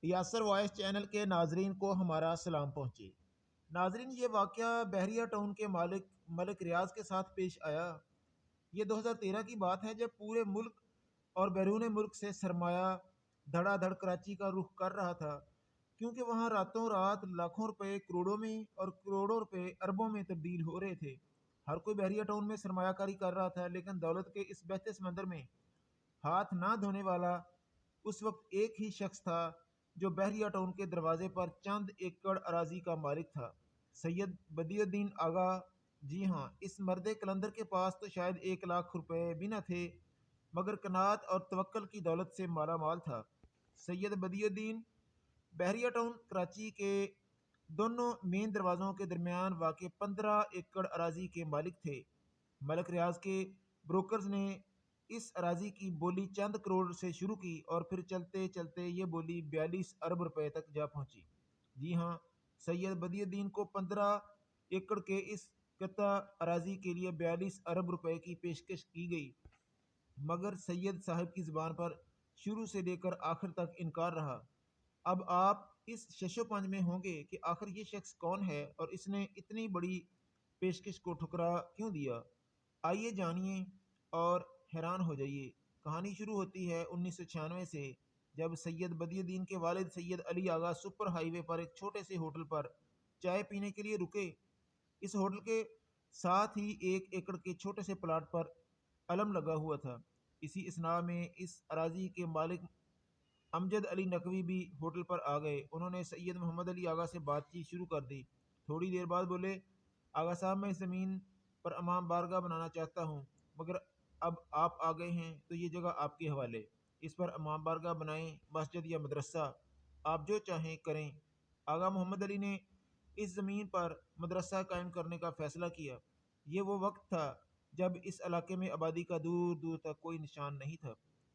Yasir voice channel کے ناظرین کو ہمارا سلام پہنچے۔ ناظرین، یہ واقعہ بحریہ ٹاؤن کے مالک ملک ریاض کے ساتھ پیش آیا۔ یہ 2013 کی بات ہے، جب پورے ملک اور بیرون ملک سے سرمایہ دھڑا دھڑ کراچی کا رخ کر رہا تھا، کیونکہ وہاں راتوں رات لاکھوں روپے کروڑوں میں اور کروڑوں روپے اربوں میں تبدیل ہو رہے تھے۔ ہر کوئی بحریہ ٹاؤن میں سرمایہ کاری کر رہا تھا، لیکن دولت کے اس بہتے سمندر میں ہاتھ نہ دھونے والا اس وقت ایک ہی شخص تھا، جو بحریہ ٹاؤن کے دروازے پر چند ایکڑ اراضی کا مالک تھا، سید بدی الدین آغا۔ جی ہاں، اس مرد کلندر کے پاس تو شاید 1 لاکھ روپے بھی نہ تھے، مگر قناعت اور توکل کی دولت سے مالا مال تھا۔ سید بدی الدین بحریہ ٹاؤن کراچی کے دونوں مین دروازوں کے درمیان واقع 15 ایکڑ اراضی کے مالک تھے۔ ملک ریاض کے بروکرز نے اس اراضی کی بولی چند کروڑ سے شروع کی اور پھر چلتے چلتے یہ بولی 42 ارب روپے تک جا پہنچی۔ جی ہاں، سید بدی الدین کو 15 ایکڑ کے اس قطع اراضی کے لیے 42 ارب روپے کی پیشکش کی گئی، مگر سید صاحب کی زبان پر شروع سے لے کر آخر تک انکار رہا۔ اب آپ اس شش و پنج میں ہوں گے کہ آخر یہ شخص کون ہے اور اس نے اتنی بڑی پیشکش کو ٹھکرا کیوں دیا۔ آئیے جانیے اور حیران ہو جائیے۔ کہانی شروع ہوتی ہے 1996 سے، جب سید بدی الدین کے والد سید علی آغا سپر ہائی وے پر ایک چھوٹے سے ہوٹل پر چائے پینے کے لیے رکے۔ اس ہوٹل کے ساتھ ہی 1 ایکڑ کے چھوٹے سے پلاٹ پر علم لگا ہوا تھا۔ اسی اثناء میں اس اراضی کے مالک امجد علی نقوی بھی ہوٹل پر آ گئے۔ انہوں نے سید محمد علی آغا سے بات چیت شروع کر دی۔ تھوڑی دیر بعد بولے، آغا صاحب، میں اس زمین پر امام بارگاہ بنانا چاہتا ہوں، مگر اب آپ آ گئے ہیں تو یہ جگہ آپ کے حوالے۔ اس پر امام بارگاہ بنائیں، مسجد یا مدرسہ، آپ جو چاہیں کریں۔ آغا محمد علی نے اس زمین پر مدرسہ قائم کرنے کا فیصلہ کیا۔ یہ وہ وقت تھا جب اس علاقے میں آبادی کا دور دور تک کوئی نشان نہیں تھا۔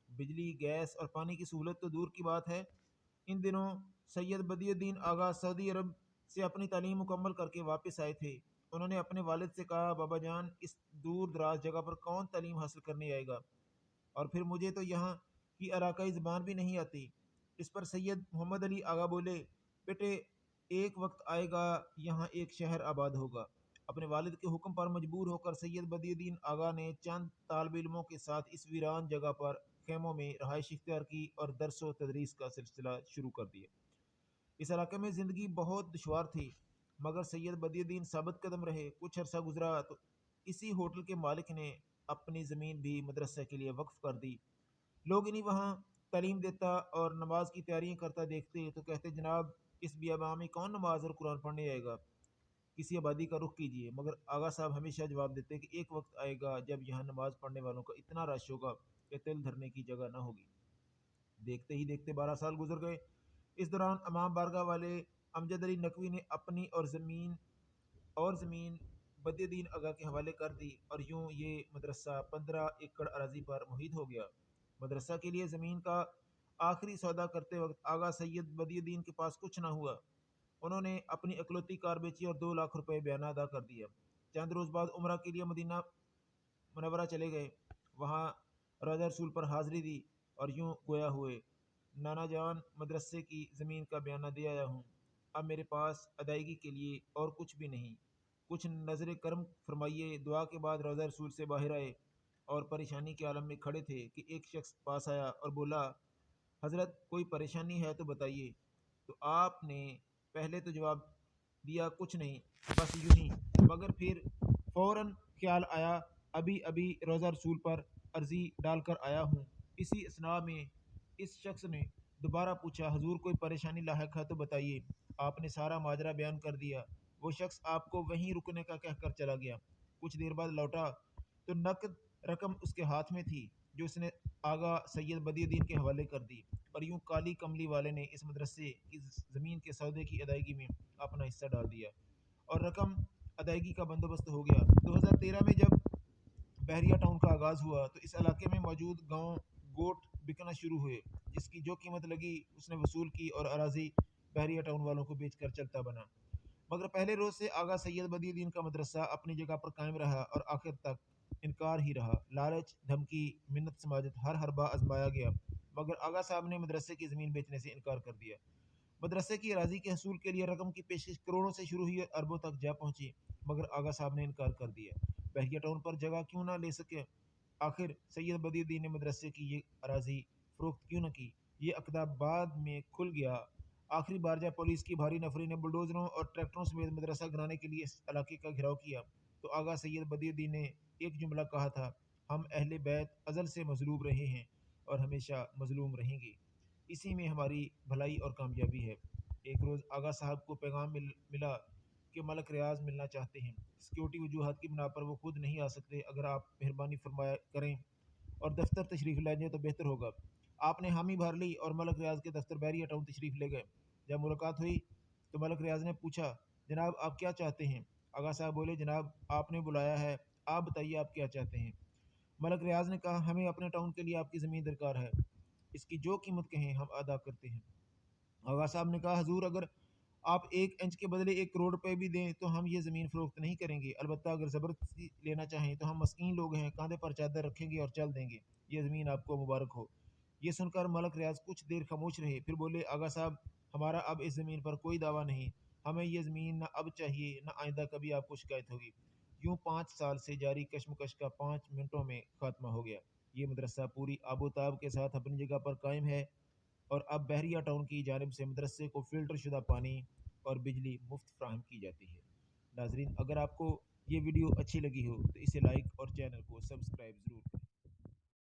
بجلی، گیس اور پانی کی سہولت تو دور کی بات ہے۔ ان دنوں سید بدی الدین آغا سعودی عرب سے اپنی تعلیم مکمل کر کے واپس آئے تھے۔ انہوں نے اپنے والد سے کہا، بابا جان، اس دور دراز جگہ پر کون تعلیم حاصل کرنے آئے گا، اور پھر مجھے تو یہاں کی علاقائی زبان بھی نہیں آتی۔ اس پر سید محمد علی آغا بولے، بیٹے، ایک وقت آئے گا یہاں ایک شہر آباد ہوگا۔ اپنے والد کے حکم پر مجبور ہو کر سید بدی الدین آغا نے چند طالب علموں کے ساتھ اس ویران جگہ پر خیموں میں رہائش اختیار کی اور درس و تدریس کا سلسلہ شروع کر دیا۔ اس علاقے میں زندگی بہت دشوار تھی، مگر سید بدی الدین ثابت قدم رہے۔ کچھ عرصہ گزرا تو اسی ہوٹل کے مالک نے اپنی زمین بھی مدرسہ کے لیے وقف کر دی۔ لوگ انہیں وہاں تعلیم دیتا اور نماز کی تیاریاں کرتا دیکھتے تو کہتے، جناب، اس بیاباں میں کون نماز اور قرآن پڑھنے آئے گا، کسی آبادی کا رخ کیجیے۔ مگر آغا صاحب ہمیشہ جواب دیتے کہ ایک وقت آئے گا جب یہاں نماز پڑھنے والوں کا اتنا رش ہوگا کہ تل دھرنے کی جگہ نہ ہوگی۔ دیکھتے ہی دیکھتے 12 سال گزر گئے۔ اس دوران امام بارگاہ والے امجد علی نقوی نے اپنی اور زمین بدی الدین آغا کے حوالے کر دی، اور یوں یہ مدرسہ 15 ایکڑ اراضی پر محیط ہو گیا۔ مدرسہ کے لیے زمین کا آخری سودا کرتے وقت آغا سید بدی الدین کے پاس کچھ نہ ہوا۔ انہوں نے اپنی اکلوتی کار بیچی اور 2 لاکھ روپے بیانہ ادا کر دیا۔ چند روز بعد عمرہ کے لیے مدینہ منورہ چلے گئے، وہاں روضہ رسول پر حاضری دی اور یوں گویا ہوئے، نانا جان، مدرسے کی زمین کا بیانہ دے آیا ہوں، اب میرے پاس ادائیگی کے لیے اور کچھ بھی نہیں، کچھ نظر کرم فرمائیے۔ دعا کے بعد روضہ رسول سے باہر آئے اور پریشانی کے عالم میں کھڑے تھے کہ ایک شخص پاس آیا اور بولا، حضرت، کوئی پریشانی ہے تو بتائیے۔ تو آپ نے پہلے تو جواب دیا، کچھ نہیں، بس یوں ہی، مگر پھر فوراً خیال آیا، ابھی ابھی روضہ رسول پر عرضی ڈال کر آیا ہوں۔ اسی اثناء میں اس شخص نے دوبارہ پوچھا، حضور، کوئی پریشانی لاحق ہے تو بتائیے۔ آپ نے سارا ماجرا بیان کر دیا۔ وہ شخص آپ کو وہیں رکنے کا کہہ کر چلا گیا۔ کچھ دیر بعد لوٹا تو نقد رقم اس کے ہاتھ میں تھی، جو اس نے آغا سید بدی الدین کے حوالے کر دی، اور یوں کالی کملی والے نے اس مدرسے کی زمین کے سودے کی ادائیگی میں اپنا حصہ ڈال دیا اور رقم ادائیگی کا بندوبست ہو گیا۔ 2013 میں جب بحریہ ٹاؤن کا آغاز ہوا تو اس علاقے میں موجود گاؤں گوٹ بکنا شروع ہوئے، جس کی جو قیمت لگی اس نے وصول کی اور اراضی بحریہ ٹاؤن والوں کو بیچ کر چلتا بنا۔ مگر پہلے روز سے آغا سید بدی الدین کا مدرسہ اپنی جگہ پر قائم رہا اور آخر تک انکار ہی رہا۔ لالچ، دھمکی، منت سماجت، ہر حربہ آزمایا گیا، مگر آغا صاحب نے مدرسے کی زمین بیچنے سے انکار کر دیا۔ مدرسے کی اراضی کے حصول کے لیے رقم کی پیشکش کروڑوں سے شروع ہوئی اور اربوں تک جا پہنچی، مگر آغا صاحب نے انکار کر دیا۔ بحریہ ٹاؤن پر جگہ کیوں نہ لے سکے؟ آخر سید بدی الدین نے مدرسے کی یہ اراضی فروخت کیوں نہ کی؟ یہ عقدہ بعد میں کھل گیا۔ آخری بار جب پولیس کی بھاری نفری نے بلڈوزروں اور ٹریکٹروں سمیت مدرسہ گرانے کے لیے اس علاقے کا گھیراؤ کیا تو آغا سید بدی الدین نے ایک جملہ کہا تھا: ہم اہل بیت ازل سے مظلوم رہے ہیں اور ہمیشہ مظلوم رہیں گے، اسی میں ہماری بھلائی اور کامیابی ہے۔ ایک روز آغا صاحب کو پیغام ملا کہ ملک ریاض ملنا چاہتے ہیں۔ سیکیورٹی وجوہات کی بنا پر وہ خود نہیں آ سکتے، اگر آپ مہربانی فرمایا کریں اور دفتر تشریف لے جائیں تو بہتر ہوگا۔ آپ نے حامی بھر لی اور ملک ریاض کے دفتر بحریہ ٹاؤن تشریف لے گئے۔ جب ملاقات ہوئی تو ملک ریاض نے پوچھا: جناب آپ کیا چاہتے ہیں؟ آغا صاحب بولے: جناب آپ نے بلایا ہے، آپ بتائیے آپ کیا چاہتے ہیں؟ ملک ریاض نے کہا: ہمیں اپنے ٹاؤن کے لیے آپ کی زمین درکار ہے، اس کی جو قیمت کہیں ہم ادا کرتے ہیں۔ آغا صاحب نے کہا: حضور اگر آپ 1 انچ کے بدلے 1 کروڑ روپے بھی دیں تو ہم یہ زمین فروخت نہیں کریں گے، البتہ اگر زبردستی لینا چاہیں تو ہم مسکین لوگ ہیں، کاندھے پر چادر رکھیں گے اور چل دیں گے، یہ زمین آپ کو مبارک ہو۔ یہ سن کر ملک ریاض کچھ دیر خاموش رہے، پھر بولے: آغا صاحب ہمارا اب اس زمین پر کوئی دعویٰ نہیں، ہمیں یہ زمین نہ اب چاہیے نہ آئندہ کبھی آپ کو شکایت ہوگی۔ یوں 5 سال سے جاری کشمکش کا 5 منٹوں میں خاتمہ ہو گیا۔ یہ مدرسہ پوری آب و تاب کے ساتھ اپنی جگہ پر قائم ہے اور اب بحریہ ٹاؤن کی جانب سے مدرسے کو فلٹر شدہ پانی اور بجلی مفت فراہم کی جاتی ہے۔ ناظرین اگر آپ کو یہ ویڈیو اچھی لگی ہو تو اسے لائک اور چینل کو سبسکرائب ضرور کریں۔